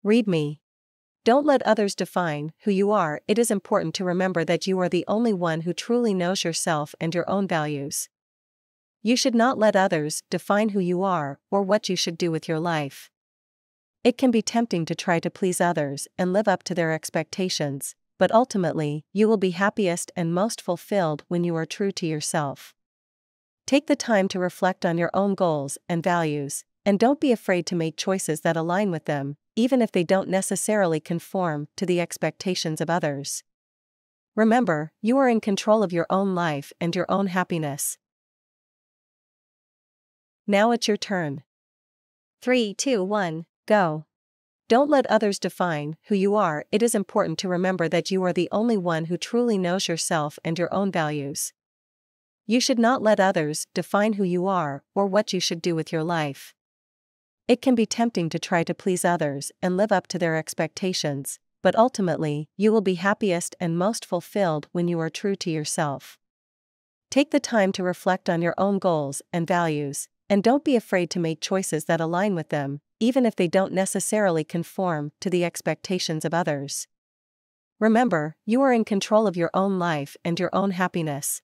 Read me. Don't let others define who you are. It is important to remember that you are the only one who truly knows yourself and your own values. You should not let others define who you are or what you should do with your life. It can be tempting to try to please others and live up to their expectations, but ultimately, you will be happiest and most fulfilled when you are true to yourself. Take the time to reflect on your own goals and values, and don't be afraid to make choices that align with them, even if they don't necessarily conform to the expectations of others. Remember, you are in control of your own life and your own happiness. Now it's your turn. 3, 2, 1, go. Don't let others define who you are. It is important to remember that you are the only one who truly knows yourself and your own values. You should not let others define who you are or what you should do with your life. It can be tempting to try to please others and live up to their expectations, but ultimately, you will be happiest and most fulfilled when you are true to yourself. Take the time to reflect on your own goals and values, and don't be afraid to make choices that align with them, even if they don't necessarily conform to the expectations of others. Remember, you are in control of your own life and your own happiness.